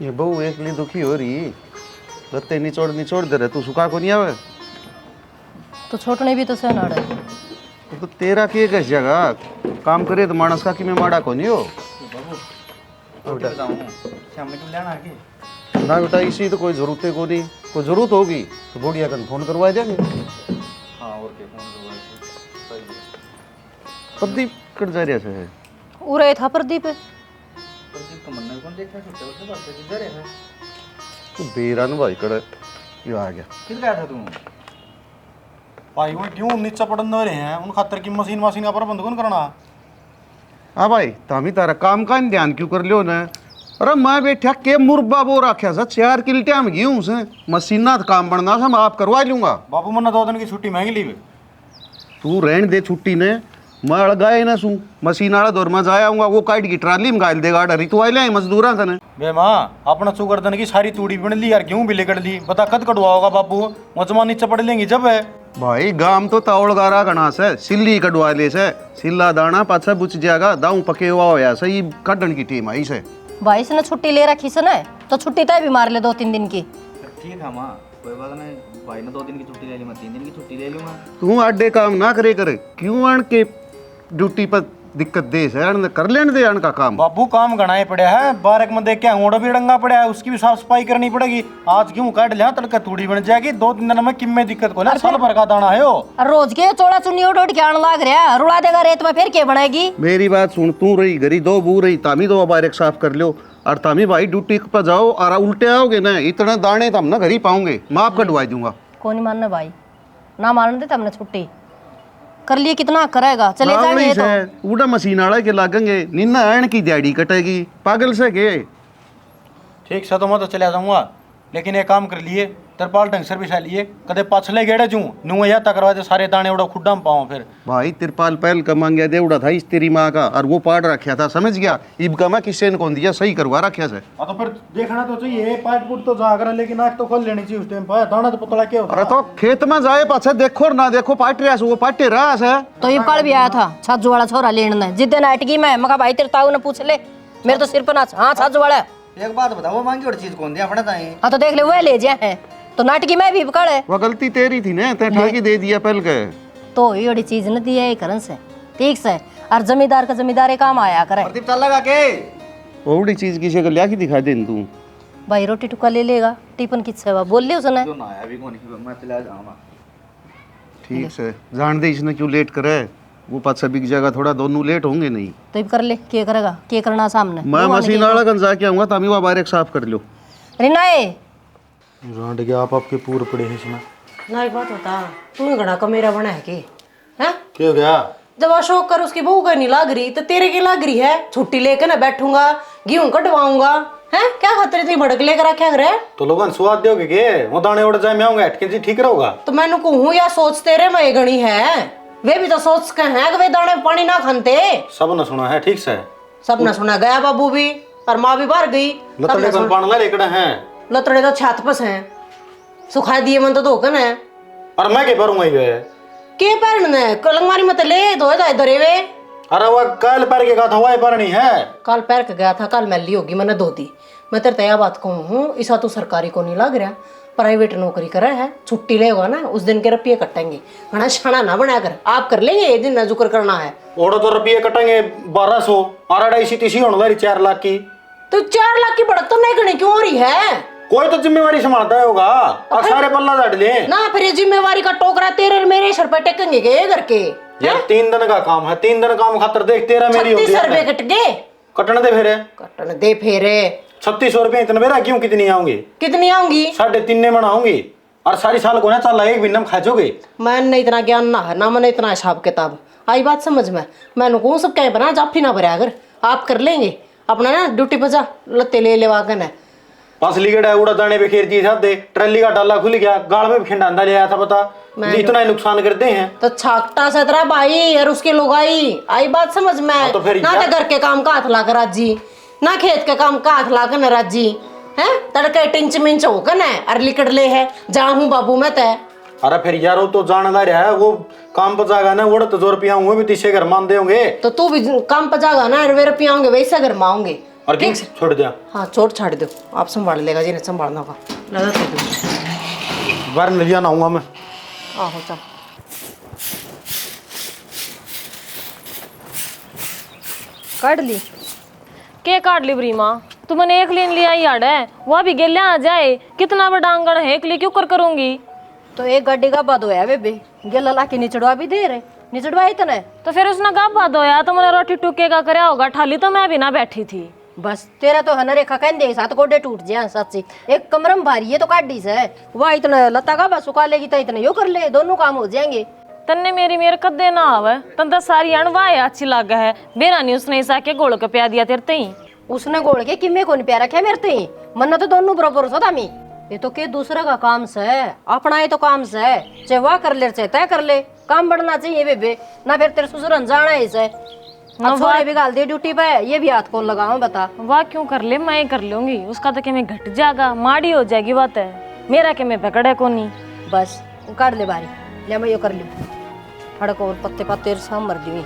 ये बहू एकली दुखी हो रही, गत्ते निचोड़ दे रहे, तू सुखा को नहीं आवे तो छोटने भी तो से नाड़े। तो तेरा के कस जगह काम करे तो मानस का कि मैं माड़ा को नहीं हो ना बेटा, इसी तो कोई जरूरत है को नहीं, कोई जरूरत होगी तो बुढ़िया कन फोन करवा देंगे। हाँ और क्या फोन करवाए प्रदीप कट जा रहा है उरे था प्रदीप प्रदीप का मन्ना कौन देखा छुट्टे उससे बात करके जा रहे हैं। तो बेरान भाई कड़े ये आ गया। किधर गया था तू? भाई वो क्यों नीचे पड़न दे रहे हैं उन खातर की मशीन का प्रबंध कौन करना। हाँ भाई तामी तारा काम का ध्यान क्यों कर लियो ना। अरे मैं बैठा के मुरबा बो रखा सा 4 किल्टिया में गेहूं से मशीना काम बनना था, मैं आप करवा लूंगा। बाबू मन्ना 2 दिन की छुट्टी महंगी ली। तू रहने दे छुट्टी ने, मैं अड़गाए ना सू मशीन वाला दौर में जाया हूँ, वो काट की ट्राली में गाल देगा डरी तो आए मजदूरा था ने। बे माँ अपना चुगरदन की सारी तूड़ी बन ली यार, गेहूं भी लेकर ली, बता कद कटवा होगा बाबू, मजमा नीचे पड़ लेंगी जब है। भाई गाम तो तावड़ गारा गणा से सिल्ली कटवा ले से, सिल्ला दाना पाछा बुच जाएगा, दाऊ पके हुआ होया से, ये कटन की टीम आई से। भाई से छुट्टी ले रखी से ना, तो छुट्टी तय भी मार ले 2-3 दिन की। ठीक है माँ, कोई बात नहीं, भाई ने 2 दिन की छुट्टी ले ली, मैं 3 दिन की छुट्टी ले लूंगा। तू अड्डे काम ना करे क्यों आन के ड्यूटी पर दिक्कत दे से, कर लेने दे आन का काम। बाबू काम घनाए पड़ा है, बारक में देख के अंगूठा भी डंगा पड़ा है, उसकी भी साफ सफाई करनी पड़ेगी। आज गेहूं काट लिया तड़का तूड़ी बन जाएगी, 2-3 दिन में किम में दिक्कत को ना, साल भर का दाना है वो। और रोज के चौड़ा चुन्नी उठ के आने लाग रहा, रुला देगा रेत में, फिर क्या बनाएगी। मेरी बात सुन, तू रही घरी 2 बू रही, तामी 2 बार साफ कर लो, और तामी भाई ड्यूटी पर जाओ और उल्टे आओगे ना, इतने दाने तम ना घर ही पाओगे, मैं आप कटवा दूंगा। कौन नहीं मानना भाई, ना मारने देते हमने छुट्टी कर लिए, कितना करेगा, चले जाएंगे तो उड़ा मशीन वाला के लागेंगे, निन्ना आन की दिहाड़ी कटेगी, पागल से के। ठीक से तो मैं तो चला जाऊंगा, लेकिन एक काम कर लिए, तरपाल ढंग से बिछा लिए, कदे पाछले गेड़े जूं नुआ या तकरवा दे सारे दाने उड़ा खुड्डा में पाऊं। फिर भाई तिरपाल पहल का मांग गया देवड़ा था इस तेरी माँ का, और वो पाड़ रखा था, समझ गया, इब का मैं किसी ने कौन दिया, सही करवा रखा से। तो फिर देखना तो चाहिए, पाइप पुट तो जाकर, लेकिन आग तो खोल लेनी चाहिए उस टाइम पर, दाना तो पतला क्या होता। अरे तो खेत में जाए पाछे देखो और ना देखो, पाट रहा वो पाटे रहा है। तो ये कल भी आया था छाजू वाला छोरा लेने, जिस दिन अटकी मैं मगा भाई तेरे ताऊ ने पूछ ले, मेरे तो सिर पर ना। हाँ छाजू वाला, एक बात बताओ, वो मांगी और चीज कौन दिया अपना ताई? हाँ तो देख ले वो ले जाए है, तो नाटकी में भी पकड़ है। वो गलती तेरी थी ना, ते ठाकी दे दिया पहल के, तो ये बड़ी चीज न दी है करन से, ठीक से। और जमींदार का जमींदार काम आया करे। प्रदीप चल लगा के ओड़ी चीज किसी को लिया की दिखा दे तू। भाई रोटी टुका ले लेगा, टिफिन की सेवा बोल ले उसने। क्यों ना आया अभी कौन की, मैं चला जाऊंगा। ठीक से जान दे इसने क्यों लेट करे, वो पाछा बिक जाएगा थोड़ा, दोनों लेट होंगे नहीं। तो ये कर ले, क्या करेगा, क्या करना सामने। मैं मशीन वाला गन जाके आऊंगा, तामी वो बाहर एक साफ कर लो। रिनाए रांड गया आप आपके पूरे पड़े हैं इसमें। ना एक बात बता, तूने घड़ा का मेरा बना है के? हैं? क्या हो गया? जब अशोक कर उसकी बहू का नहीं लाग रही तो तेरे की लाग रही है। छुट्टी लेकर ना बैठूंगा, गेहूं कटवाऊंगा, हैं? क्या खातिर इतनी भड़क लेकर रखा है? तो लोगों ने स्वाद दोगे के वो दाने उड़ जाए, मैं आऊंगा हटके जी, ठीक रहोगा। तो मैंने कहूँ या सोचते रहे मैं गणी है, वे भी तो सोच के हैं कि वे दाने में पानी ना खाते। सब ने सुना है, ठीक से सब ने सुना, गया बाबू भी और माँ भी बाहर गई। लतड़े कौन पान ला रेकड़ा है, लतड़े तो छत पस हैं, सुखा दिए मन तो धोकन है। और मैं के भरूंगा ये के पैरन ने कलंगमारी मत ले दो जाए धरे वे। अरे वो कल पैर के कहा था पर नहीं है, कल पैर के गया था, कल मैली होगी, मैंने धो दी। मैं तेरे तया बात कहूँ हूँ, इसा तो सरकारी को नहीं लग रहा, प्राइवेट नौकरी करे है, छुट्टी लेगा ना उस दिन के रुपये कटेंगे, घना छाना ना बना कर आप कर लेंगे, ये दिन ना जुक्र करना है। ओडो तो रुपये कटेंगे 1200 और 2.5 होने वाली 4 लाख की। तो 4 लाख की बढ़त तो नहीं करनी क्यों हो रही है? कोई तो जिम्मेवारी संभालता होगा, और सारे पल्ला झाड़ ले ना, फिर ये जिम्मेवारी का टोकरा तेरे और मेरे सर पे टेकेंगे के घर के। यार 3 दिन का काम है, 3 दिन काम खातर देख तेरा मेरी होती 36 है, रुपए कट गए, कटने दे फिर कटन दे फेरे। 3600 रुपये इतने मेरा क्यों, कितनी आऊंगी? कितनी आऊंगी? 3.5 में आऊंगी, और सारी साल को ना चल एक महीना में खाचोगे। मैंने इतना ज्ञान ना है ना, मैंने इतना हिसाब किताब, आई बात समझ में। मैंने कहूँ सब कहीं बना जाफी ना भरे, अगर आप कर लेंगे अपना ना ड्यूटी पर जा, लत्ते ले वागन है। असली गड़ा उड़ा दाने पे खेर दिए साथ दे, ट्रैली का डाला खुल गया, गाड़ में खिंडांदा ले आया था, बता इतना ही नुकसान करते हैं। तो छाकटा से तेरा भाई और उसके लोग आई बात समझ में। तो फिर ना तो घर के काम का हाथ ला कर राजी, ना खेत के काम का हाथ ला कर न राजी है, तड़के टिंच मिंच होकर न और लिकड़ ले है, जाऊं बाबू मैं तय। अरे फिर यार वो तो जानदार है, वो काम पर जाएगा ना, वो तो 2 रुपया हुए भी 30 घर मान दे होंगे। तो तू भी काम पर जाएगा ना, वे रुपया होंगे वैसे घर माओगे। और किंग से छोड़ दिया हाँ चोट छाड़ दो, आप संभाल लेगा जिन्हें संभालना होगा। लगा कर दो बार ले जाना आऊंगा मैं। आहो चल। काट ली के काट ली ब्रीमा, तुमने एक लेन लिया याड है, वह भी गेल्या आ जाए, कितना बड़ा आंगन है, एक लिए क्यों कर करूंगी। तो एक गड्डी का बाद होया बेबे, गेला ला के निचड़वा भी दे रहे, निचड़वा इतने। तो फिर उसने गाबा धोया तो मैंने रोटी टुके का करया होगा, ठाली तो मैं भी ना बैठी थी। बस तेरा तो है ना रेखा कहने साथ गोडे टूट जाए सच्ची। एक कमरम भारी है तो काटी से वह इतना लता का बस सुखा लेगी तो इतने यो कर ले, दोनों काम हो जाएंगे। तन्ने मेरी मेरे कदे ना आवे, तन तो सारी अणवाए अच्छी लागे है, बेरा नहीं उसने ऐसा के गोल के प्या दिया तेरे ही। उसने गोल के किमे को नहीं प्यारा क्या मेरे ते मन तो दोनों बराबर हो था। ये तो के दूसरे का काम से है, अपना ये तो काम से है, चाहे वाह कर ले चाहे तय कर ले, काम बढ़ना चाहिए बेबे ना। फिर तेरे ससुर जाना है इसे छोरे भी गाल दे ड्यूटी पे, ये भी हाथ कौन लगाऊं बता। वाह क्यों कर ले, मैं कर लूंगी, उसका तो के मैं घट जाएगा, माड़ी हो जाएगी बात है, मेरा के मैं पकड़े को नहीं। बस काट ले बारी, ले मैं यो कर लूं फड़क और पत्ते पत्ते साम मर दी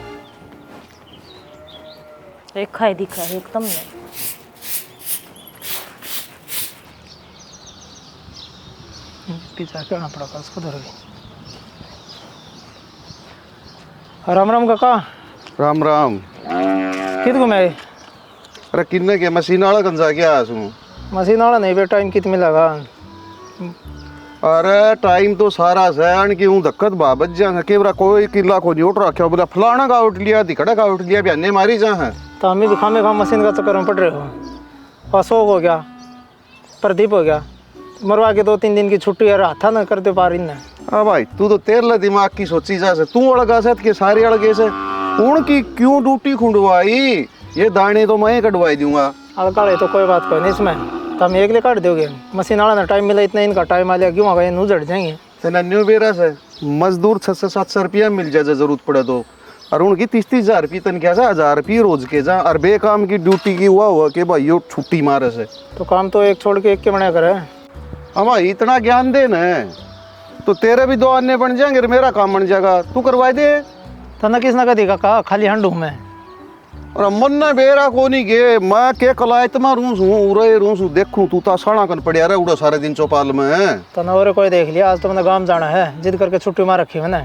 एक खाए दिखा है एकदम नहीं। पीछा करना पड़ा उसको धर गई। राम राम काका। राम राम। कित को मैं अरे किन्ने के मशीन वाला गंजा क्या आसू? मशीन वाला नहीं बेटा, टाइम कित में लगा। अरे टाइम तो सारा सहन की हूँ धक्कत बाबत जा केवरा कोई किला को नहीं उठ रखा, बोला फलाना का उठ लिया दिखड़ा का उठ लिया बयाने मारी जा है। तो हम भी खामे खाम मशीन का चक्कर में पड़ रहे हो। अशोक हो गया, प्रदीप हो गया, मरवा के 2-3 दिन की छुट्टी है, हाथा ना करते पारी ना। हाँ भाई तू तो तेरे दिमाग की सोची जा से, तू अड़गा से के सारे अड़गे से उनकी क्यों ड्यूटी खुंडवाई? ये दाने तो मैं कटवाई दूंगा। अड़काड़े तो कोई बात कोई नहीं इसमें, तो हम एक ले काट दोगे। मशीन वाला ना टाइम मिला इतना, इनका टाइम आ लिया क्यों आ गए, नू जड़ जाएंगे। न्यू बेरा से मजदूर 600-700 रुपया मिल जाए जरूरत पड़े तो, और उनकी 30-30 रुपये तनख्वाह से 1000 रुपये रोज के जा, और बेकाम की ड्यूटी की हुआ कि भाई यो छुट्टी मारे से। तो काम तो एक छोड़ के एक के बना करे। हम इतना ज्ञान दे न तो तेरे भी 2 अन्य बन जाएंगे, मेरा काम बन जाएगा, तू करवा दे। तो न किसना का देखा कहा खाली हंडू मैं और मन ने बेरा को नहीं गे, मैं के कलायत में रूस हूँ उरे रूस हूँ, देखूँ तू ता साड़ा कन पड़िया रहा उड़ा सारे दिन चौपाल में। तो न और कोई देख लिया, आज तो मैंने गांव जाना है, जिद करके छुट्टी मार रखी मैंने।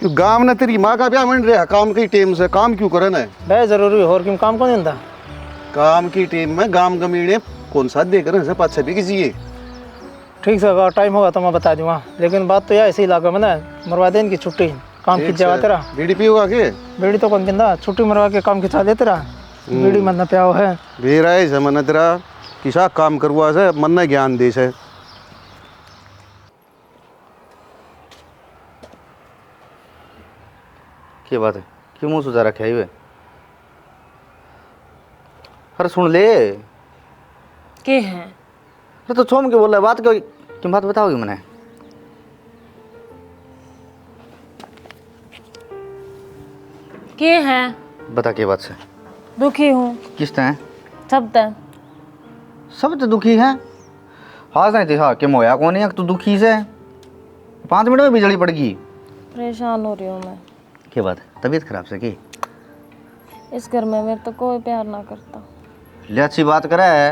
गाँव ने तेरी माँ का ब्याह बन रहा काम की टेम से, काम क्यों करे न? भाई जरूरी और क्यों काम कौन देता? काम की टेम में गाँव गमीने कौन सा देख रहे हैं पाँच छः कीजिए। ठीक से अगर टाइम होगा तो मैं बता दूंगा, लेकिन बात तो यह ऐसे ही लागा मैंने मरवा दे इनकी छुट्टी, काम खींच जाएगा तेरा। बीड़ी पियोगा के? बीड़ी तो कौन पिंदा, छुट्टी मरवा के काम खिंचा ले तेरा। बीड़ी मन प्याओ है बेरा है मन तेरा किसा काम करवा से मन ने ज्ञान दे से। क्या बात है, क्यों मुँह सुझा रखे है? अरे सुन ले के हैं अरे तो छोम के बोल रहा बात क्यों बात बताओगी मैंने? के हैं बता क्या बात से? दुखी हूँ किस तरह? सब तय सब तो दुखी है। हाँ नहीं हाँ क्या मोया कौन है तू दुखी से 5 मिनट में बिजली पड़ गई। परेशान हो रही हूँ मैं। क्या बात है, तबीयत खराब से की? इस घर में मेरे तो कोई प्यार ना करता। ले अच्छी बात करे है,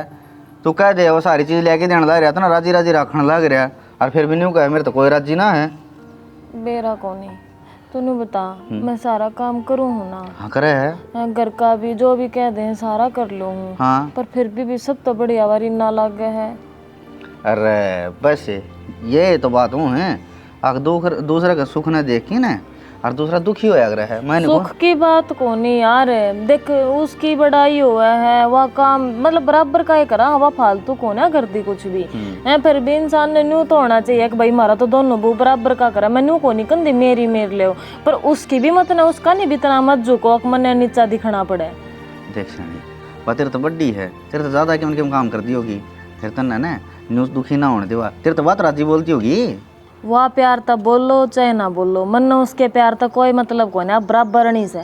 तू कह दे वो सारी चीज़ लेके देने लग रहा था ना, राजी राजी रखने लग रहा, और फिर भी नहीं कहे मेरे तो कोई राजी ना है। बेरा को नहीं, तूने बता मैं सारा काम करूँ हूँ ना। हाँ करे है, घर का भी जो भी कह दे सारा कर लूँ हूँ। हाँ पर फिर भी सब तो बड़ी आवारी ना लग गए है। अरे बस ये तो बात हूँ है, अगर दूसरे का सुख न देखी ना और दूसरा दुखी होया रहा है। मैंने सुख की बात को नहीं यार, देख उसकी बड़ाई हुआ है, वह काम मतलब बराबर का ही करा, वह फालतू को ना करती कुछ भी है। फिर भी इंसान ने न्यू तो होना चाहिए कि भाई मारा तो दोनों वो बराबर का करा, मैं न्यू को नहीं कंदी मेरी मेर ले, पर उसकी भी मत ना, उसका नहीं भी इतना मत झुको मन नीचा दिखना पड़े। देख सानी बात तेरे तो बड्डी है, तेरे तो ज़्यादा क्यों क्यों काम करती होगी, तेरे तो ना न्यूज़ दुखी ना होने देवा, तेरे तो बात राजी बोलती होगी। वह प्यार तब बोलो चाहे ना बोलो, मन ने उसके प्यार तक कोई मतलब को ना, बराबर नहीं से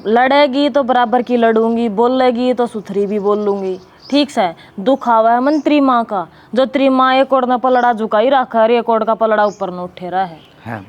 लड़ेगी तो बराबर की लड़ूंगी, बोलेगी तो सुथरी भी बोल लूंगी। ठीक से दुख आवा है मंत्री माँ का, जो तेरी माँ एक ओर न पलड़ा झुकाई रखा है, एक ओर का पलड़ा ऊपर न उठे रहा है।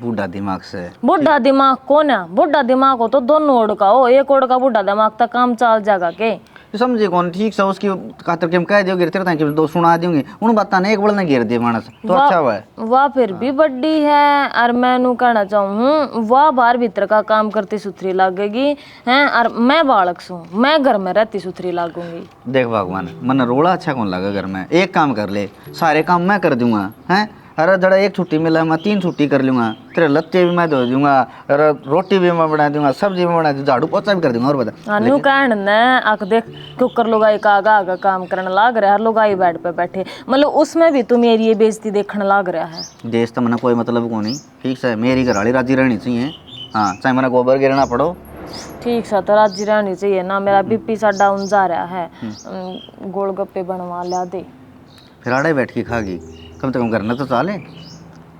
बूढ़ा दिमाग से। बूढ़ा दिमाग कौन है? बूढ़ा दिमाग हो तो दोनों ओर का हो, एक ओर का बूढ़ा दिमाग तक काम चल जाएगा के? समझे कौन ठीक से उसकी खातर के हम कह दियोगे तेरे ताकि दो सुना देंगे उन बाता ने एक बड़ने घेर दे मानस तो अच्छा हुआ है। वाह फिर भी बड्डी है और मैं नू कहना चाहूँ वाह बाहर भीतर का काम करती सुथरी लगेगी हैं और मैं बालक सू मैं घर में रहती सुथरी लागूंगी। देख भगवान मन रोड़ा अच्छा कौन लगा घर में एक काम कर ले सारे काम मैं कर दूंगा हैं। अरे जरा एक छुट्टी मिला मैं 3 छुट्टी कर लूँगा तेरे लत्ते भी मैं धो दूंगा अरे रोटी भी मैं बना दूंगा सब्जी भी बना दूंगा झाड़ू पोछा भी कर दूंगा और बता। नू कहन ने आख देख कुकर लुगाई का आगा काम करने लाग रहा है लुगाई बेड पे बैठे मतलब उसमें भी तू मेरी ये बेइज्जती देखने लाग रहा है। देश तो मना कोई मतलब को नहीं ठीक है मेरी घरवाली राजी रहनी चाहिए हाँ चाहे मना गोबर गिरना पड़ो ठीक सा तो राजी रहनी चाहिए ना मेरा बीपी सा डाउन जा रहा है गोलगप्पे बनवा ला दे फिर आड़े बैठ के खागी कम से कम करना तो चाले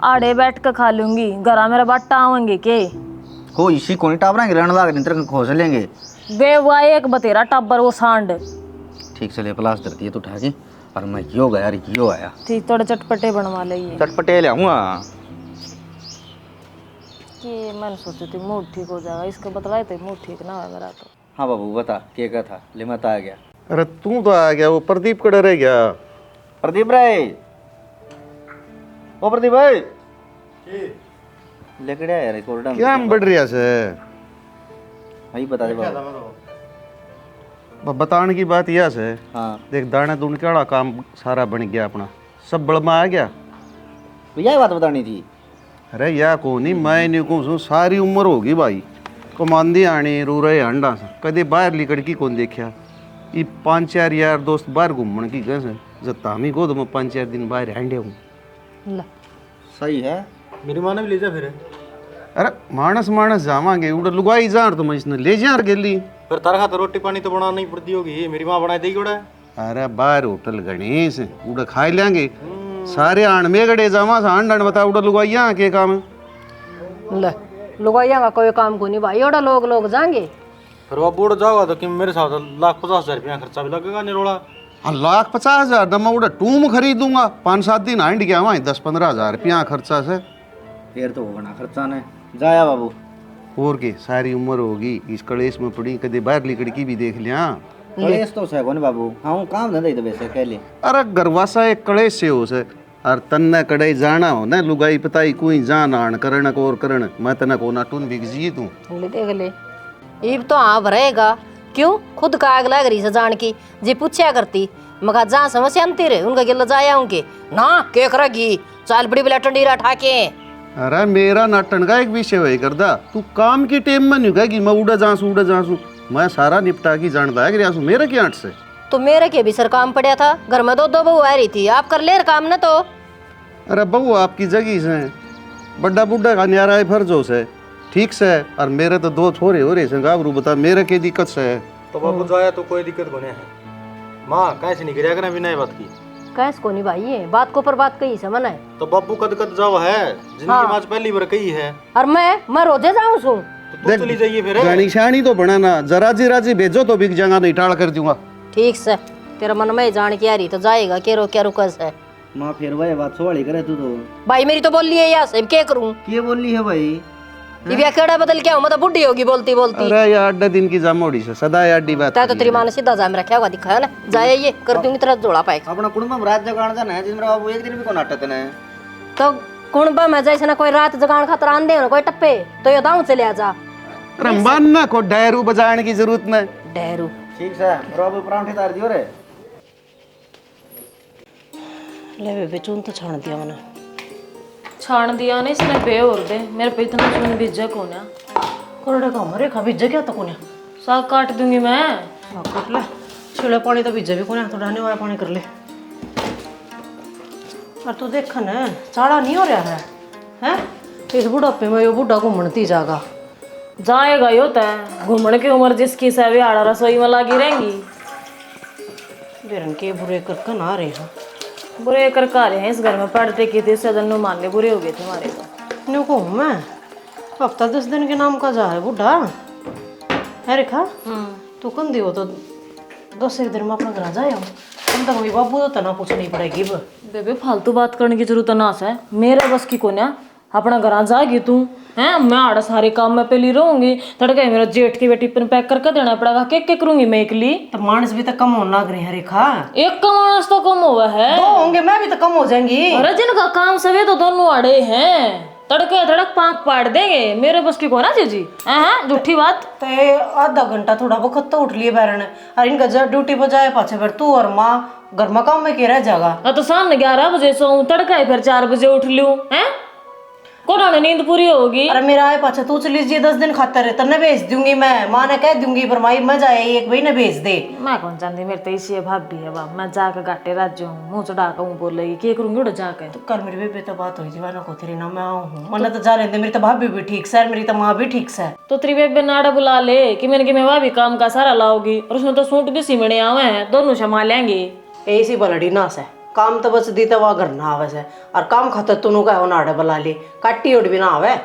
आड़े बैठ कर खा लूंगी घरा मेरा बाटा आवेंगे के हो इसी कोनी टावरा गिरने लाग नहीं तेरे खोस लेंगे बे वो एक बतेरा टब्बर वो सांड ठीक से ले प्लास धरती है तो उठा के और मैं क्यों गया यार क्यों आया ठीक थोड़े चटपटे बनवा लेंगे चटपटे ले आऊँगा कि मैंने सोची थी मूड ठीक हो जाएगा इसको बतलाए थे मूड ठीक ना है मेरा तो। हाँ बाबू बता क्या था ले मत आ गया। अरे तू तो आ गया वो प्रदीप कड़े रह गया। प्रदीप राय ओ प्रदीप भाई लेकर आया यार कोर्डा क्या हम बढ़ रहा से भाई बता दे बाबू। बताने की बात यह है हाँ देख दाने दून के वाला काम सारा बन गया अपना सब बड़मा आ गया। तो यही बात बतानी थी। अरे या को नहीं मैं नहीं कहूँ सारी उम्र होगी भाई कमांदी आने रो रहे अंडा से कदे बाहर लिकड़ की कौन देखा ये 5-4 यार दोस्त बाहर घूमने की कैसे जब हम ही को तो मैं 5-4 दिन बाहर हैंडे हूँ। सही है मेरी माँ ने भी ले जा फिर अरे मानस मानस जावांगे उड़ा लुगाई जार तो मैं इसने ले जार गेली फिर तारा खातर रोटी पानी तो बनाना ही पड़ती होगी मेरी माँ बना देगी उड़ा। अरे बाहर होटल गणेश उड़ा खा लेंगे सारे आण में गड़े जावा सा आंड बता उड़ा लुगाइया के काम ले लुगाइया का कोई काम को नहीं भाई ओड़ा लोग जाएंगे फिर वो बूढ़ जाओगा तो कि मेरे साथ 1,50,000 रुपया खर्चा भी लगेगा निरोड़ा। हाँ 1,50,000 तो मैं उड़ा टूम खरीदूंगा 5-7 दिन हांड गया वहाँ 10-15,000 रुपया खर्चा से फिर तो होगा ना खर्चा ने जाया बाबू और के सारी उम्र होगी इस कलेश में पड़ी कदे बाहर लिकड़की भी देख लिया। कलेश तो से कौन बाबू हाँ काम धंधा ही तो वैसे कह ले अरे गरवासा एक कलेश से हो से और तन्ने कड़ाई जाना हो ना लुगाई पताई कोई जान आन करण को और करण मैं तना को ना टून बिक जी तू ले देख ले इब तो हाँ भरेगा क्यों खुद का आग लग रही से जान की जी पूछया करती मगा जहाँ समस्या अंती रहे उनका गिल्ला जाया उनके ना के करेगी चाल बड़ी बला टंडीरा ठाके। अरे मेरा नाटन का एक विषय वही करदा तू काम की टेम में नहीं कहेगी मैं उड़ा जासू मैं सारा निपटा की जानता है कि मेरे के आठ से तो मेरे के भी सर काम पड़ा था घर में 2 बहू आ रही थी आप कर ले काम न तो। अरे बहू आपकी जगह से बड्डा बुड्ढा का न्यारा है फर्जो से ठीक से और मेरे तो 2 छोरे हो रहे गाबरू बता मेरे के दिक्कत से है तो बाबू जाया तो कोई दिक्कत बने है माँ कैसे नहीं गिरा करना बिना बात की कैस को नहीं भाई ये बात को पर बात कही से मना है तो बाबू कद जाओ है जिंदगी में आज पहली बार कही है और मैं रोजे जाऊँ सू तो तू चली जाइए फिर गानी शानी तो बनाना जरा जी राजी भेजो तो बिक जाएगा नहीं टाल कर दूंगा। ठीक से तेरा मन में जान की आ रही तो जाएगा क्या क्या रुकस है माँ फिर वही बात सवाली करे तू तो भाई मेरी तो बोल है यार सब क्या करूँ ये बोली है भाई ये केड़ा बदल क्या मतलब बुढ़ी होगी बोलती बोलती। अरे यार 8 दिन की जामोड़ी से सदा यार डी बात तो तेरी माँ ने सीधा जाम रखा होगा दिखाया ना जाए ये कर दूंगी तेरा जोड़ा पाए अपना कुटुंब रात जगाण जाना है जिसमें बाबू एक दिन भी को नाटक ने तो कुणबा में जैसे ना कोई रात जगान खातर आंदे हो ना कोई टप्पे तो ये दाऊ चले जा। अरे मानना को डैरू बजाने की जरूरत नहीं डैरू ठीक है बाबू परांठे तार दियो रे ले बेबे चून तो छान दिया मैंने छान दिया ना इसने पे और दे मेरे पे इतना चून बीजा कौन है कोरडे का मरे खा बीजे क्या तो कोने साग काट दूंगी मैं काट ले छिले पानी तो बीजे भी कोने तो डाने वाला पानी कर ले और तू देख न चाड़ा नहीं हो रहा है इस बुढ़ापे में यो बुढ़ा घूमती जागा जाएगा यो तय घूमने की उम्र जिसकी से भी आड़ा रसोई में लगी रहेंगी बेरन के बुरे करके ना रहे हैं बुरे कर रहे हैं इस घर में पढ़ते की थी सदन मान ले बुरे हो गए थे हमारे को न्यू कहूँ मैं हफ्ता 10 दिन के नाम का जा है बुढ़ा है रेखा तू कन दियो तो 10-1 दिन में अपना घर जाए हम तो वही बाबू तो तना पूछ नहीं पड़ेगी बेबे फालतू बात करने की जरूरत ना है मेरे बस की कोन्या अपना घर जागी तू हैं, मैं आड़ा सारे काम में पहली रहूंगी, तड़का मेरा जेठ की बेटी पर पैक करके देना पड़ेगा, क्या करूंगी मैं अकेली? तो मानस भी तो कम होने लग रहे हैं रेखा। एक का मानस तो कम हुआ है, दो होंगे मैं भी तो कम हो जाएंगी। अरे जिनका काम सवे तो दोनों आड़े हैं, तड़के धड़क पांख पाड़ देंगे, मेरे बस की कोना जी हाँ झूठी बात। ते आधा घंटा थोड़ा वक्त तो उठ लिए बैरन, और इनका जब ड्यूटी पर जाए पाछे फिर तू और माँ घर में काम में के रह जाएगा। तो शाम 11 बजे सो तड़का फिर 4 बजे उठ लूं हैं, कोना नींद पूरी होगी। अरे मेरा आए पाछा तू चली जी 10 दिन खातर तन्ने भेज दूंगी मैं, माँ ने कह दूंगी पर माई मैं जाए एक भाई ने भेज दे। मैं कौन जानती, मेरे तो इसी भाभी है बाप, मैं जाकर गाटे राज्य हूँ मुँह चढ़ा कर बोलेगी क्या करूंगी उड़ जाकर। तो कल मेरी बेबे तो बात हुई थी वाना को तेरी ना मैं आऊँ मन तो जा लेते, मेरी तो भाभी भी ठीक से मेरी तो माँ भी ठीक से। तो तेरी बेबे नाड़ा बुला ले कि मैंने कि मैं वह भी काम का सारा लाओगी, और उसमें तो सूट भी सिमणे आवे हैं, दोनों संभाल लेंगे। ऐसी बलड़ी ना से काम तो बस दी तो वह घर ना आवे से, और काम खतर तू का नाड़े बुला ले काटी उड़ भी ना आवे।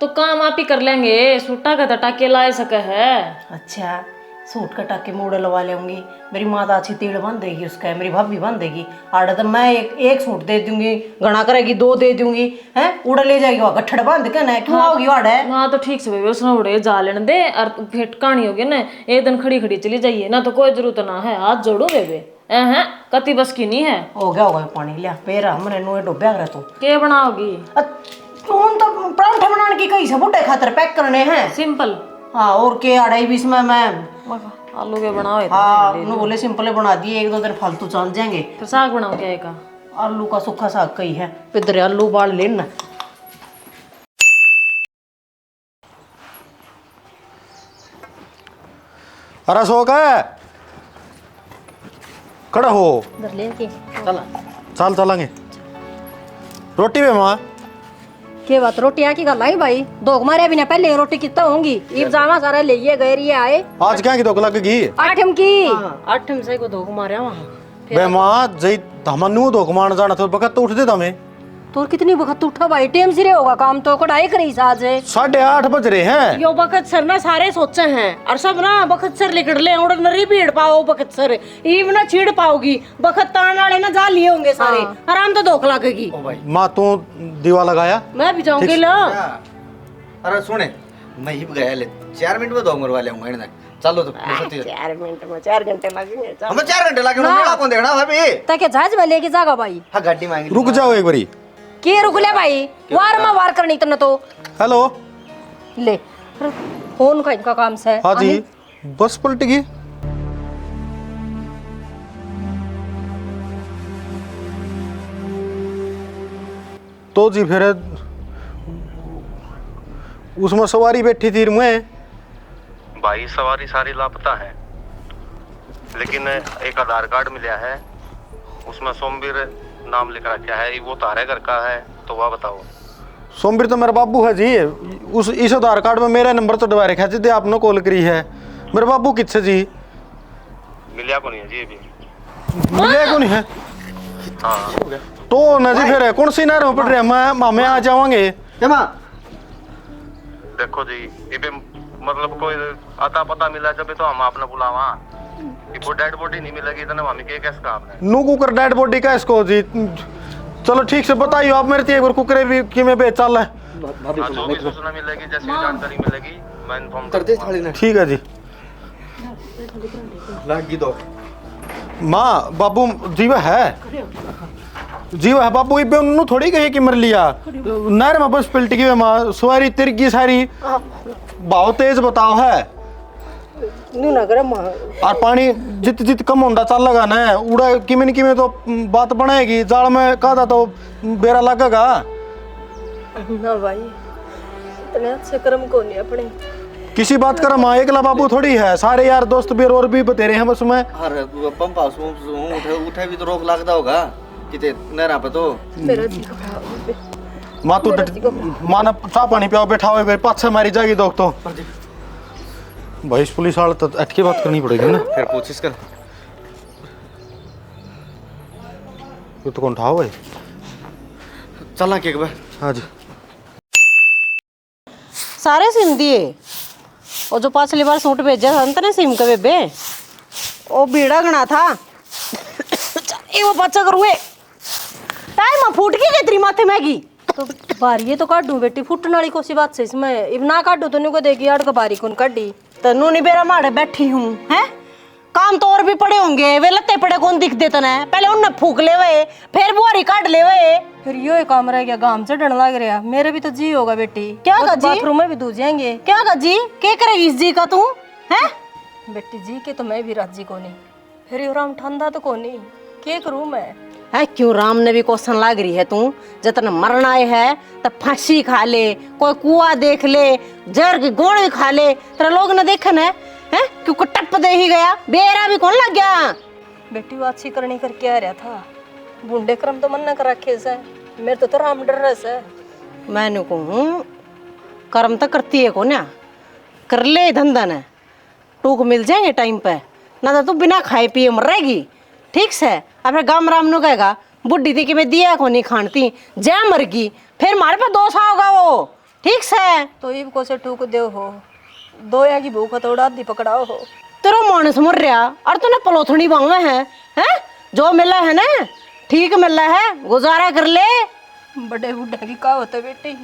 तो काम आप ही कर लेंगे, सूटा का तो टाके ला सके है। अच्छा सूट का टाके मोड़ लगा लेंगी, मेरी माँ तो अच्छी तीड़ बांध देगी उसका, मेरी भाभी बांध देगी। आड़े तो मैं एक सूट दे दूंगी, गणा करेगी 2 दे दूंगी है, उड़ा ले जाएगी वहाँ गठड़ बांध के ना क्यों आओगी वाड़े। हाँ तो ठीक से बेबे उसने उड़े जा लेने दे, और फिर कहानी होगी ना एक दिन खड़ी खड़ी चली जाइए ना, तो कोई जरूरत ना है, हाथ जोड़ो बेबे हैं कति बस की नहीं है। हो गया पानी लिया पेरा हमने नुए डुब्या कर तू क्या बनाओगी? तुम तो परांठे बनाने की कही से बुढ़े खातर पैक करने हैं सिंपल। हाँ और के 2.5 में मैं आलू के बनाओ, हाँ नु बोले सिंपल बना दिए, 1-2 दिन फालतू चल जाएंगे। फिर साग बनाओ क्या का? आलू का सूखा साग कही है, इधर आलू उबाल लेना। अरे सो का खड़ा हो, चल चलेंगे। रोटी भी माँ के बात रोटी की गल आई भाई, दो मारे भी ना पहले रोटी कितना होंगी, ईब जामा सारा ले गए रही आए। आज क्या की धोख लगेगी? 8 की 8 से को धोख मारे वहाँ बे माँ जई हमनु धोख मारने जाना तो बखत तो उठ दे हमें। तो कितनी वक्त उठा भाई, टाइम सिरे होगा काम तो कढ़ाई करी आज 8:30 बज रहे हैं। यो बखत सर ना सारे सोचे हैं, और सब ना बखत सर लिकड़ ले उड़ नरी भीड़ पाओ बखत सर ईव ना छीड़ पाओगी, बखत तान वाले ना जा लिए होंगे सारे, आराम तो धोख लगेगी। माँ तू दीवा लगाया, मैं भी जाऊंगी लो। अरे सुने मैं ही गया ले 4 मिनट में दो मरवा ले आऊंगा, चलो तो 4 मिनट में 4 घंटे लगेंगे। हमें 4 घंटे लगे, मेला कौन देखना भाभी? ताकि जहाज में लेके जागा भाई। हाँ गाड़ी मांगी, रुक जाओ एक बारी। के रुक ले भाई, वार में वार करनी तो न तो हेलो ले फोन का इनका काम से। हाँ जी बस पलटेगी। तो जी फिर उसमें सवारी बैठी थी मैं भाई सवारी सारी लापता है, लेकिन एक आधार कार्ड मिला है, उसमें सोमवीर नाम लिख रखा है, वो तारे घर का है, तो वह बताओ। सोमवीर तो मेरा बाबू है जी, उस इस आधार कार्ड में मेरा नंबर तो दोबारा खींच दे, आपने कॉल करी है। मेरे बाबू किससे जी? मिलिया को नहीं है जी अभी। मिले को नहीं है? हाँ तो ना जी फिर कौन सी नहर में पड़ रहे हैं, मैं मामे आ जावांगे। देखो जी ये मतलब कोई आता पता मिला जब तो हम आपने बुलावा, वो डेड बॉडी नहीं मिलेगी तो हमें के कैसे काम है। नु कुकर डेड बॉडी का इसको जी, चलो ठीक से बताइए आप मेरे एक बार कुकरे भी कि मैं बेच चल है। जो भी सूचना मिलेगी जैसी जानकारी मिलेगी मैं इन्फॉर्म कर दूंगा। ठीक है जी। लगी दो माँ बाबू जीवा है, जीवा है बाबू, ये उन्होंने थोड़ी कही कि मर लिया, नहर में बस पलट गई माँ, सवारी तिरगी सारी, बहुत तेज बताओ है, और पानी जित जित कम होता चल लगा ना उड़ा किमें तो बात बनाएगी, जाल में कहा तो बेरा लगेगा ना भाई, इतने अच्छे कर्म को नहीं अपने। किसी बात कर माँ, एकला बाबू थोड़ी है, सारे यार दोस्त भी और भी बतेरे हैं बस में। अरे पंपा उठे भी तो रोक लगता होगा किते नहरा पे तो। मेरा जी घबराओ माँ तू माँ ने चाह पानी पियाओ, बैठा हुए पाछे मारी जाएगी दोस्त तो। भाई पुलिस वाले तो अटके बात करनी पड़ेगी ना, फिर कोशिश कर। ये तो कौन ठाओ है? चलना के बार। हाँ जी सारे सिम दिए, और जो पिछली बार सूट भेजा था अंत ने सिम का बेबे, वो बीड़ा गना था वो बच्चा करूए टाइम फूट गई तेरी माथे मैगी। तो बारी तो काटू बेटी फुटने वाली कोसी बात से इसमें इब ना काटू तो नुको देगी अड़ का बारी कौन काटी तनु नहीं बेरा माड़े बैठी हूँ हैं काम तो और भी पड़े होंगे वे लत्ते पड़े कौन दिख देते ना पहले उनने फूक ले वे फिर बुआरी काट ले वे फिर यो ही काम रह गया गांव चढ़ने लग रहा मेरे भी तो जी होगा बेटी क्या का जी बाथरूम में भी दूध जाएंगे क्या का जी क्या करेगी इस जी का तू हैं बेटी जी के तो मैं भी राजी को नहीं फिर यो राम ठंडा तो को नहीं क्या करूं मैं है क्यों राम ने भी क्वेश्चन लाग रही है तू जतन मरना है तब फांसी खा ले कोई कुआ देख ले जहर की गोली खा ले तेरा लोग न देखन है क्यों टप दे ही गया बेरा भी कौन लग गया बेटी वो अच्छी करनी करके आ रहा था बूढ़े क्रम तो मन न कर रखे से मेरे तो राम डर रहा से मैंने कहूँ कर्म तो करती है को ना कर ले धंधा न टूक मिल जाएंगे टाइम पे ना तो तू बिना खाए पिए मर रहेगी ठीक से अब गाम राम नु कहेगा बुढ़ी थी कि मैं दिया को नहीं खानती जय मर गई फिर मारे पे दोष होगा वो ठीक से तो इब को से टूक दे हो दो या की भूख तो आधी पकड़ाओ हो तेरा मानस मर रहा और तूने पलोथनी बांगा है जो मिला है ना ठीक मिला है गुजारा कर ले बड़े बूढ़े की कहावत है बेटी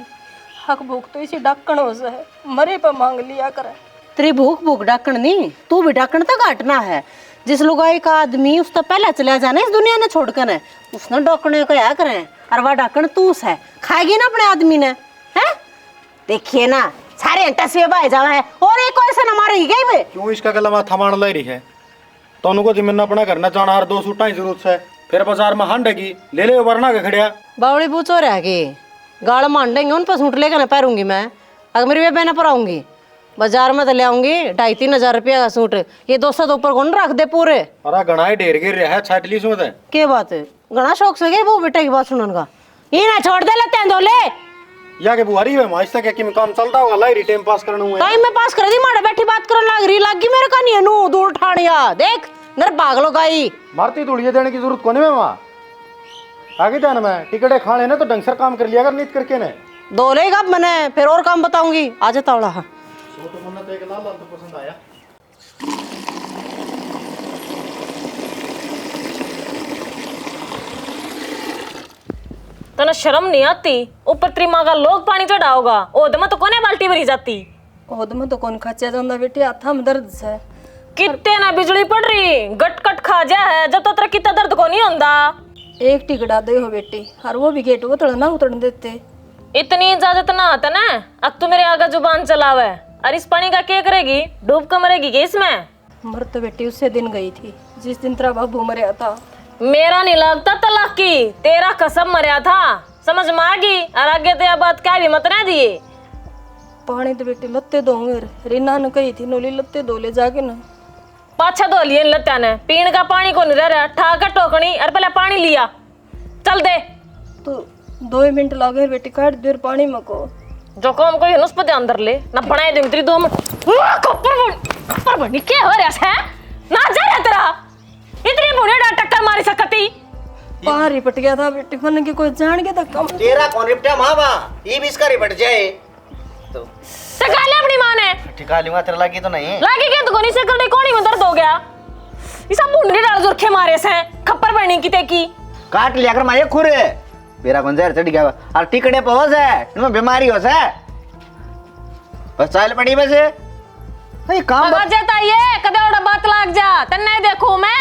हक भूख तो इसी डाकण हो से मरे पर मांग लिया करे तेरी भूख भूख डाकण नहीं तू भी डाकण तो काटना है जिस लुगाई का आदमी उस तो पहले चला जाना इस दुनिया ने छोड़कर है उसने डाकने को या करे और वह डाकण तू है खाएगी ना अपने आदमी ने हैं देखिए ना सारे अंटा से भाई जावा है और एक ऐसा न मारेगी गई बे क्यों इसका गला में थमाण ले रही है तो को जिम्मेदार अपना करना जाना हर 2 सूटा ही जरूरत है फिर बाजार में हंडेगी ले वरना के खड़िया बावड़ी पूछो रह गई गाल मांडेंगे उन पर सूट लेकर ना पैरूंगी मैं अगर मेरी वे बहना पर आऊंगी बाजार में तो ले आऊंगी 2,500-3 हजार रुपया का सूट ये 200 तो ऊपर कौन रख दे पूरे अरे गणाई ढेर गिर रहा है छाटली सो दे क्या बात है घना शौक से गए वो बेटा की बात सुनने का ये ना छोड़ दे लेते हैं दोले या के बुआरी है माइस तक कि काम चलता होगा लाइरी टाइम पास करना हुआ टाइम में पास कर दी माड़े बैठी बात करने लग गई मेरे का नहीं है नू दूर ठाणिया देख नर भाग लो गाई मारती धुड़िए देने की जरूरत कोने में वहाँ आगे जाना मैं टिकटे खाने ना तो ढंग से काम कर लिया अगर नीत करके ने दो लेगा मैंने फिर और काम बताऊंगी आ जाता वाला तो मुन्ना तो एक लाल लाल तो पसंद आया तना शर्म नहीं आती ऊपर तेरी माँ का लोग पानी चढ़ाओगा ओदमा तो कोने बाल्टी भरी जाती ओद में तो कौन खचा जाता बेटी हाथा में दर्द से कितने ना बिजली पड़ रही गट कट खा जा है जब तो तेरा कितना दर्द को नहीं होता एक टिकड़ा दे हो बेटी और वो भी गेट उतड़ ना उतड़ देते इतनी इजाजत ना आता ना अब तू मेरे आगे जुबान चलावे और इस पानी का क्या करेगी डूब कर मरेगी क्या इसमें मर तो बेटी उससे दिन गई थी जिस दिन तेरा बाबू मरया था मेरा नहीं लगता तलाक की तेरा कसम मरया था समझ में आ गई और आगे तेरा बात क्या भी मत ना दिए पानी तो बेटी लत्ते दोगे रीना ने कही थी नोली लत्ते धो ले जाके ना पाछा धो लिए लत्या ने पीने का पानी को नहीं रह रहा ठाकर टोकनी और पहले पानी लिया चल दे तो 2 मिनट लगे बेटी काट दे पानी में को जो काम कोई नुस पे अंदर ले ना बनाए दूंगी तेरी 2 मिनट कपर बनी क्या हो रहा है ना जा रहा तेरा इतनी बुढ़े टक्कर मारी सकती पार रिपट गया था बेटी मन की कोई जान के धक्का तेरा कौन रिपटा मावा ये भी इसका रिपट जाए तो टका ले अपनी माँ ने ठिका लूंगा तेरा लगी तो नहीं लागे क्या तो कोनी से कर दे कोनी में दर्द हो गया ये सब बुढ़े डाल जोरखे मारे से खप्पर बनी की ते की काट लिया कर माये खुरे मेरा कौन जहर चढ़ गया और टिकड़े पे हो से तुम्हें बीमारी हो से बस चाल पड़ी बस ये काम मगर जाता ये कदे ओड़ा बात लाग जा तन्ने देखो मैं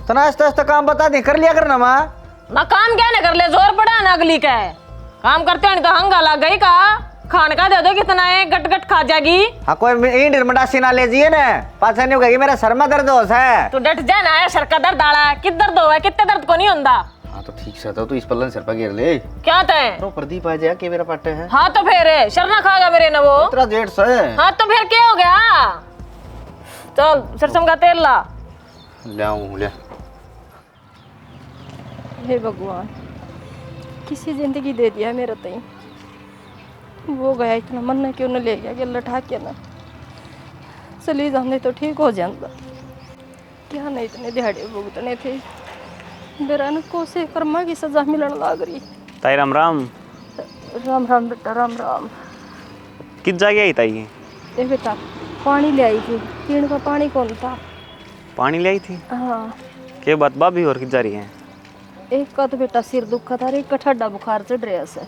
तना आस्ते आस्ते काम बता दे कर लिया करना माँ ना काम क्या न कर ले जोर पड़ा ना अगली का है काम करते हैं तो हंगा लग गई का खान का दे दो कितना है गट गट खा जाएगी हाँ कोई इंड मडासी ना ले जिए ना पाछा नहीं होगा मेरा सर में दर्द हो है तू डट जा ना सर का दर्द आड़ा कित दर्द हो कितने दर्द को नहीं होता हाँ तो ठीक से तो इस पल्लन सर पर गिर ले क्या तय तो प्रदीप आ जाए कि मेरा पट्टे है हाँ तो फिर शर्मा खागा मेरे न वो तेरा जेठ से हाँ तो फिर क्या हो गया चल सरसों का तेल ला ले हे भगवान किसी जिंदगी दे दिया मेरा तई वो गया इतना मन ने क्यों न ले गया कि लठा के ना चली जाते तो ठीक हो जाता क्या नहीं इतने दिहाड़े भुगतने थे मेरा न को से कर्मा की सजा मिलने लग रही ताई राम राम राम राम बेटा राम राम किस जगह आई ताई ए बेटा पानी ले आई थी पीने का पानी कौन था पानी ले आई थी हाँ क्या बात भाभी और किस जा रही है एक का तो बेटा सिर दुखा था, एक का ठंडा बुखार चढ़ रहा से।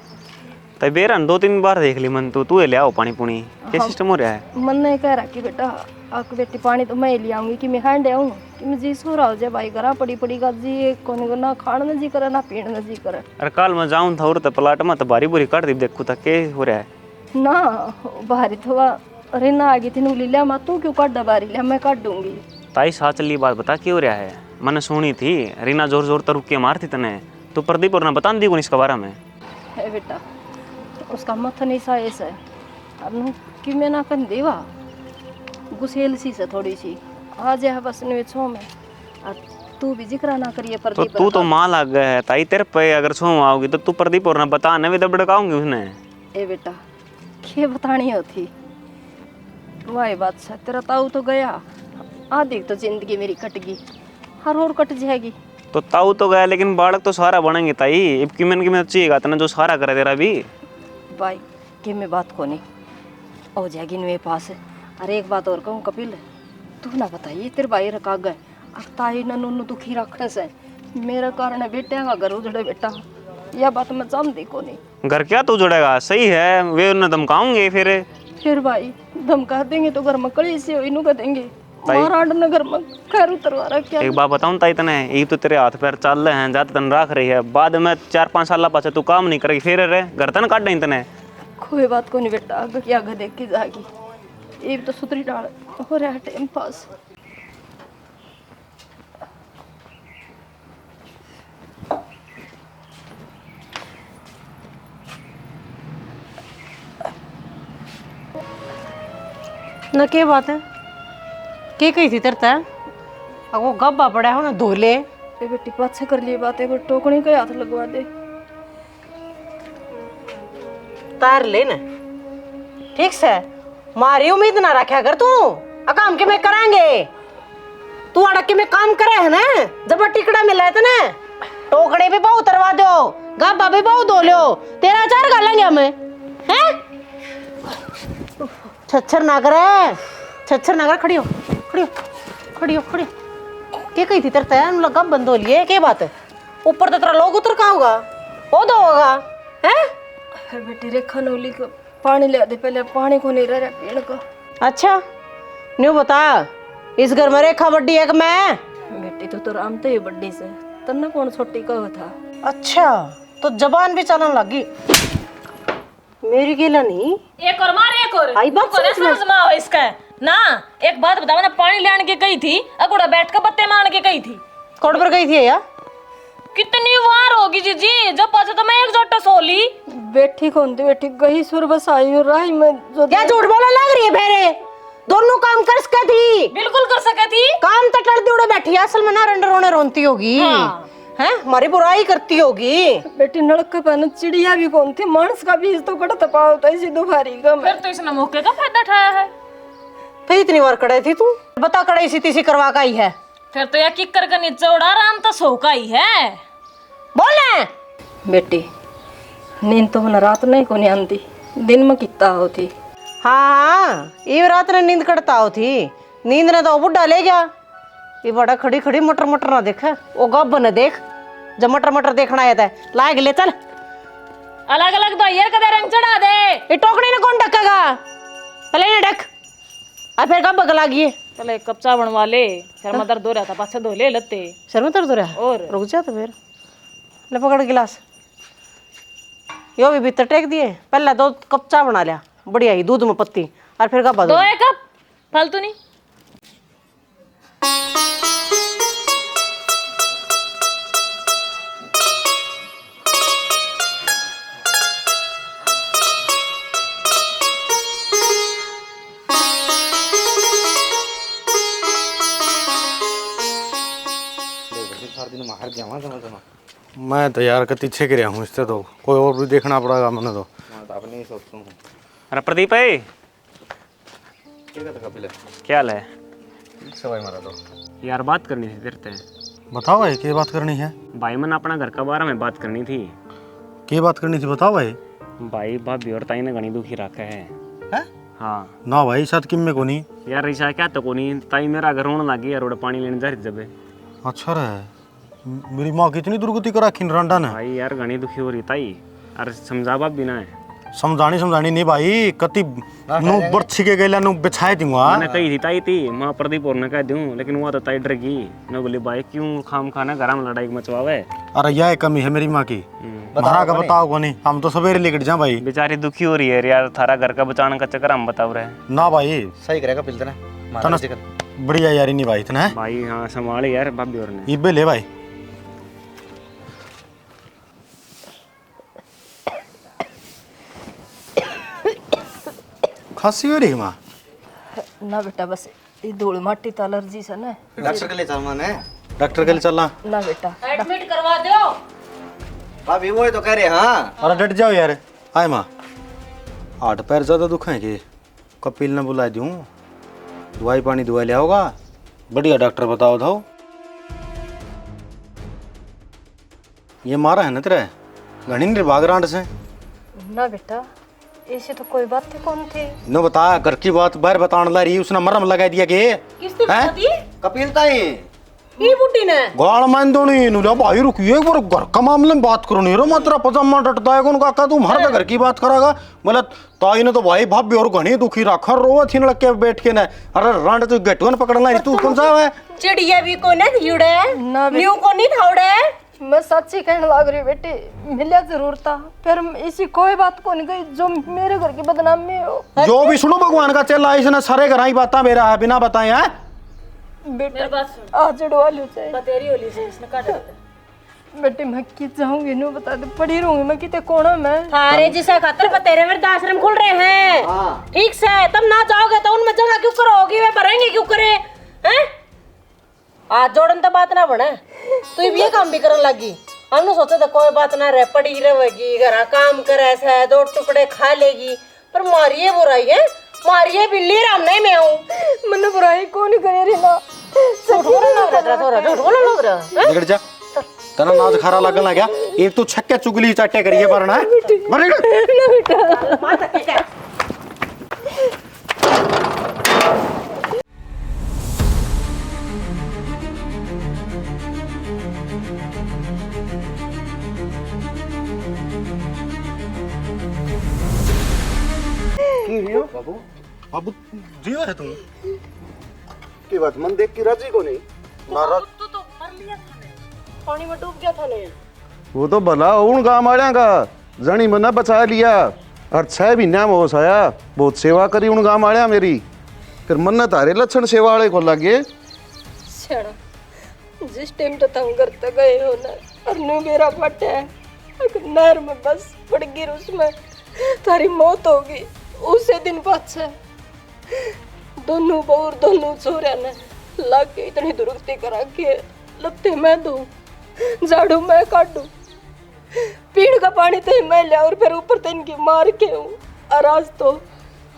तई बेरन 2-3 बार देख ली मन तू ले आओ पानी पुनी क्या सिस्टम हो रहा है। मन ने कह रहा कि बेटा आक बेटी पानी तो मैं ले आऊंगी कि मैं हांडे आऊं कि मैं जी सो रहा हो जाए भाई करा पड़ी पड़ी का जी कोने को ना खाण न जी करे ना पीण न जी करे। अरे कल मैं जाऊं था और तो प्लाट में तो बारी बुरी काट दी देखू था के हो रहा है ना बाहरी तो अरे ना आगे थी नु लिया मैं तू क्यों काट बारी ले मैं काट दूंगी। ताई साथ चली बात बता क्यों हो रहा है। मैंने सुनी थी रीना जोर जोर तर रुक के मारती तने तो प्रदीप और ना बता दी कौन इसके बारे में। है बेटा उसका मथा नहीं सा ऐसा है अब कि मैं ना कर देवा गुसेल सी से थोड़ी सी आ जाए बस ने छो में अब तू भी जिक्र ना करिए तो प्रदीप तू तो मां लग गया है ताई तेरे पे अगर छो आओगी तो तू प्रदीप और ना बता न भी तो भड़काऊंगी उसने। ए बेटा क्या बतानी होती वाही बात से तेरा ताऊ तो गया आधी तो जिंदगी मेरी कट गई हर और कट जाएगी। तो ताऊ तो गया लेकिन बालक तो सारा बनेंगे ताई इब की मन की में चाहिएगा तना जो सारा करे तेरा भी भाई कि मैं बात को नहीं हो जाएगी मेरे पास। अरे एक बात और कहूँ कपिल तू ना बताइए तेरे भाई रखा गए अब ताई नन्नू दुखी रखने से मेरे कारण बेटे का घर उजड़े बेटा यह बात मैं जानती को नहीं। घर क्या तू जुड़ेगा सही है वे उन्हें धमकाऊंगे फिर भाई धमका देंगे तो घर में कड़ी से इनू कर देंगे महाराज ने घर में खैर उतरवा रखा। एक बात बताऊं ताई तने ये तो तेरे हाथ पैर चल रहे हैं ज्यादा तन रख रही है बाद में 4-5 साल पाछे तू काम नहीं करेगी फिर रे घर तन काट दें तने। कोई बात को नहीं बेटा आगे क्या आगे देख के जागी ये तो सुतरी डाल हो रहा है टाइम पास। ना क्या बात है के कही थी तरता अब वो गब्बा पड़ा हो ना धोले ए बेटी पाछे कर लिए बातें पर टोकनी का हाथ लगवा दे तार ले ना ठीक से मारी उम्मीद ना रखा कर तू काम के में कराएंगे तू अड़क के में काम करे है ना जब टिकड़ा मिला है ना टोकने पे बहु उतरवा दो गब्बा भी बहु धो लो तेरा चार गालेंगे हमें हैं छच्छर ना करे खड़ी हो क्या कही थी तेरे तैयार लगा बंद हो लिए क्या बात है ऊपर तो तेरा लोग उतर कहाँ होगा वो तो होगा हैं बेटी रेखा नौली को पानी ले दे पहले पानी को नहीं रहा पेड़ का। अच्छा न्यू बता इस घर में रेखा बड्डी है कि मैं बेटी तो राम तो ये बड्डी से तन्ना कौन छोटी का था। अच्छा तो जबान भी चलन लगी मेरी गिला नहीं एक और मार एक और आई बात समझ में आओ इसका ना एक बात बताओ ना पानी लेने के गई थी अगुड़ा बैठ कर बत्ते मान के गई थी कोड पर गई थी या कितनी वार होगी जी जब पाछे तो मैं एक जोटा सोली बैठी कौन थी बैठी गई सुर बस आई और राही में जो क्या झूठ बोला लग रही है भेरे दोनों काम कर सके थी बिल्कुल कर सके थी काम तो टल उड़े बैठी असल में ना रंड रोने रोनती होगी हैं हमारी बुराई करती होगी बेटी नड़क पहन चिड़िया भी कौन थी मानस का बीज तो कड़ा तपा होता है सीधो भारी का फिर तो इसने मौके का फायदा उठाया है। फिर इतनी बार कड़े थी तू बता कड़ाई सी तीसी करवा का ही है फिर तो या किक्कर का नीचे उड़ा राम तो सो का ही है बोले बेटी नींद तो मन रात नहीं को नहीं आती दिन में कितना होती। हाँ ये रात ने नींद कड़ता होती नींद ने तो बुढ़ा ले गया ये बड़ा खड़ी खड़ी मटर मटर ना देख वो गब न देख जब मटर मटर देखना आया था लाग ले चल अलग अलग दो ये कदे रंग चढ़ा दे ये टोकरी ने कौन ढकेगा पहले ने ढक और फिर कब बगला गई चले कप चा बनवा ले सर में दर्द हो रहा था पाछे धो ले लत्ते सर में दर्द हो रहा है और रुक जा तो फिर ले पकड़ गिलास यो भी भीतर टेक दिए पहले 2 कप चा बना लिया बढ़िया ही दूध में पत्ती और फिर कब 2 कप फालतू नहीं मैं तो यार कति छेक रहा हूँ इससे तो कोई और भी देखना पड़ेगा मैंने तो अपने ही सोचता हूँ। अरे प्रदीप है क्या हाल है सवाई मारा तो यार बात करनी थी तेरे से। बताओ भाई क्या बात करनी है भाई मैंने अपना घर का बारे में बात करनी थी। क्या बात करनी थी बताओ भाई भाई भाभी और ताई ने घनी दुखी रखा है। हाँ ना भाई साथ किम में कोनी यार ऐसा क्या तो कोनी ताई मेरा घर रोने लगी यार पानी लेने जा रही जब। अच्छा रहे मेरी माँ कितनी दुर्गति करा खिन रंडा ने भाई यार घनी दुखी हो रही ताई अरे समझावा बिना है समझानी नहीं भाई कति नु बर्छी के गैला नु बिछाए दूंगा मैंने कही थी ताई थी माँ प्रदीप और ने कह दूं लेकिन वो तो ताई डर गई मैं बोली भाई क्यों खाम खाना घर में लड़ाई मचवावे अरे यह कमी है मेरी माँ की महारा का बताओ को नहीं हम तो सवेरे लेकर जा भाई बेचारी दुखी हो रही है यार थारा घर का बचाने का चक्कर हम बताओ रहे ना भाई सही करेगा पिलते तना बढ़िया यारी नहीं भाई इतना भाई हाँ संभाले यार भाभी और ने इबे ले भाई खांसी हो रही माँ ना बेटा बस ये धूल माटी तो एलर्जी से ना डॉक्टर के लिए चल माने डॉक्टर के लिए चलना ना बेटा एडमिट करवा दो। भाभी वो ही तो कह रहे हाँ अरे डट जाओ यार आए माँ हाथ पैर ज़्यादा दुखाए कि कपिल ने बुला दूँ दवाई पानी दवाई ले आओगा बढ़िया डॉक्टर बताओ था ये मारा है ना तेरा घनी नहीं भाग रांड से ना बेटा ऐसे तो कोई बात ही कौन थी नो बता घर की बात बाहर बताने ला रही उसने मरम लगा दिया कि किसने बता दी? कपिल ताई ये बुड्ढी ने गाल मान दो नहीं नु भाई रुकिए एक बार घर का मामले में बात करो नहीं रो मात्रा पजामा डटता है कौन काका तुम हर घर की बात करागा बोला ताई ने तो भाई भाभी और घनी दुखी रखा रो थी लग के बैठ के ना अरे रांड तो गटवन पकड़ना है तू कौन सा है चिड़िया भी को ने युड़े ना न्यू को नहीं थाउड़े मैं सच्ची कहने लग रही बेटे मिला जरूर था फिर इसी कोई बात को नहीं गई जो मेरे घर की बदनामी हो जो भी सुनो भगवान का चला इसने सारे घर ही बात मेरा है बिना बताए हैं बेटा आज जड़वा लो चाहिए बतेरी होली से इसने काट बेटे मैं की जाऊंगी नो बता दे पड़ी रहूंगी मैं कितने कोना मैं थारे जिसे खातर बतेरे वृद्धाश्रम खुल रहे हैं ठीक से तब ना जाओगे तो उनमें जगह क्यों करोगी वे भरेंगे क्यों करे हैं आज जोड़न तो बात ना बने तू ये काम भी करने लगी हमने सोचा था कोई बात ना रह पड़ी रहेगी घर काम करे ऐसा दो टुकड़े खा लेगी पर मारिए बुराई है मारिए बिल्ली राम नहीं मैं हूँ मैंने बुराई को नहीं करे रे ना बिगड़ जा तना नाच खारा लगन लग गया एक तो छक्के चुगली चाटे करिए पर ना बाबू जीव है तुम की बात मन देख के राजी को नहीं तू तो मर लिया था ने पानी में डूब गया था ने वो तो भला उन गाँव वाले का जनी मना बचा लिया और 6 महीना में हो साया बहुत सेवा करी उन गाँव वाले मेरी फिर मन तारे लक्षण सेवा वाले को लगे जिस टाइम तो तुम घर तक गए हो ना और न्यू मेरा फटे है अगर नहर में बस पड़ गिर उसमें तारी मौत होगी उसे दिन बाद से दोनों बहू दोनों छोरिया ने लाग के इतनी दुरुस्ती करा के लत्ते मैं दूं झाड़ू मैं काटूं पीड़ का पानी तो मैं लिया और फिर ऊपर तो इनकी मार के हूँ और आज तो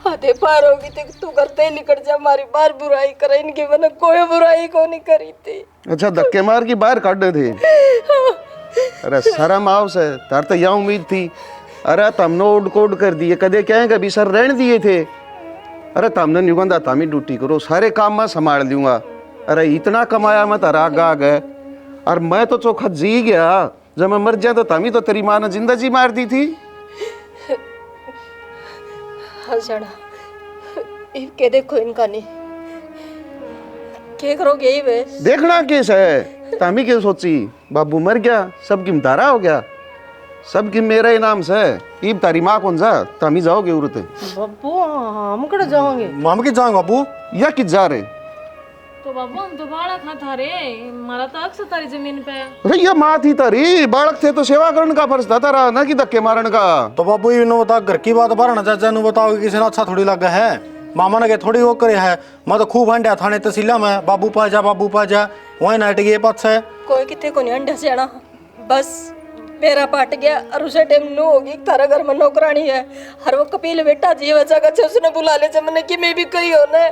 आधे पार होगी तो तू करते निकट जा हमारी बार बुराई करे इनकी मैंने कोई बुराई को नहीं करी थी अच्छा धक्के मार की बाहर काट थे अरे शर्म आओ से तार तो यह उम्मीद थी अरे तुमने ओड कोड कर दिए कदे क्या है कभी सर रहने दिए थे अरे तुमने निगंदा तामी ड्यूटी करो सारे काम मैं संभाल लूंगा अरे इतना कमाया मैं तारा आ गए और मैं तो चौखा जी गया जब मैं मर जाए तो तामी तो तेरी माँ ने जिंदा जी मार दी थी हाँ जाना के देखो इनका नहीं क्या करोगे यही वे देखना केस है तामी क्या सोची बाबू मर गया सब किम तारा हो गया सब किम मेरा इनाम से ईब तारी माँ कौन सा तामी जाओगे उरते बब्बू हम कड़े जाओगे माम की जाएंगे बाबू या किस जा रहे तो बाबू हम तो बाड़ा खा था रे मारा तो अक्सर तारी जमीन पे अरे ये माँ थी तारी बालक थे तो सेवा करने का फर्ज था तारा ना कि धक्के मारने का तो बाबू ये नो बता घर की बात बारना चाचा नु बताओ कि किसी ने अच्छा थोड़ी लगा है मामा ने के थोड़ी वो करे है मैं तो खूब हंडा थाने तहसीला में बाबू पा जा वही नाट गए पास है कोई कितने को नहीं अंडा से आना बस मेरा पाट गया और उसे टाइम नो होगी तारा घर में नौकरानी है हर वो कपिल बेटा जी वजह का उसने बुला ले मैंने कि मैं भी कही होना है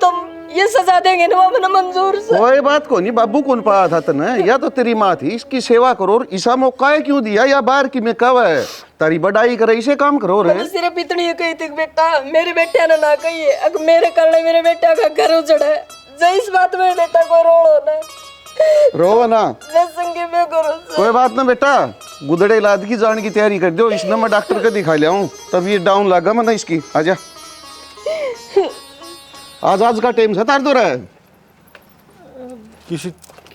तुम ये सजा देंगे ना मैंने मंजूर से कोई बात को नहीं बाबू कौन पाया था तने या तो तेरी माँ थी इसकी सेवा करो और ईसा मौका है क्यों दिया या बाहर की में कब है तारी बड़ाई करे इसे काम करो रे सिर्फ इतनी ही कही थी बेटा मेरे बेटे ने ना कही है अगर मेरे कारण मेरे बेटा का घर उजड़ा है जो इस बात में बेटा को रोड़ होना है रो ना, मैं संगे में करो कोई बात ना बेटा, गुदड़े इलाज की जाने की तैयारी कर दो। इसने मैं डॉक्टर को दिखा लिया हूँ, तब ये डाउन लगा मैं इसकी। आजा, आज का टाइम से तार दो रहा है। किसी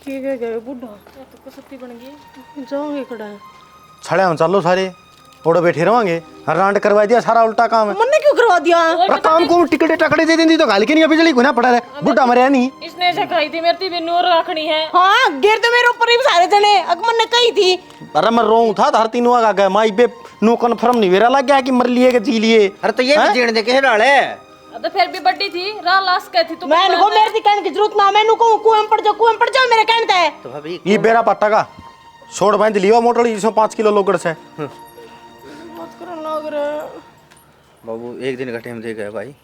बुढ़ा तो कसती बन गई जाओगे खड़ा छड़े हम चलो सारे ओड़े बैठे रहोगे। रांड करवा दिया सारा उल्टा काम है। मन्ने क्यों करवा दिया? अरे काम को टिकटे टकड़े दे देंगी तो गाल के नहीं बिजली को ना पड़ा रहे। बुढ़ा मरे नहीं। इसने ऐसे कही थी मेरी भी नूर रखनी है। हाँ गिर तो मेरे ऊपर ही सारे जने अकमन ने कही थी। अरे मैं रोऊं था हर तीनों आ गया माई बे नो कन्फर्म नहीं मेरा लग गया कि मर लिए कि जी लिए। अरे तो ये भी जीण दे के डाले तो फिर भी बड्डी थी रा लाश कहती तू मैं इनको मेरे से कहने की जरूरत ना, मैं इनको कुएं में पड़ जाओ मेरे कहने है। तो भाभी ये बेरा पट्टा का छोड़ बांध लियो मोटर जिसमें 5 किलो लोगड़ से। बाबू एक दिन का टाइम दे गए भाई,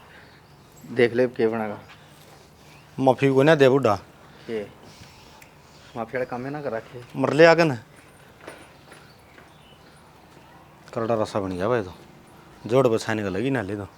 देख ले के बनागा। माफी को ना दे बुढ़ा, ये माफिया काम ना करा के मर ले आगे ना। करड़ा रसा बन गया भाई, तो जोड़ बसाने का लगी ना ले तो।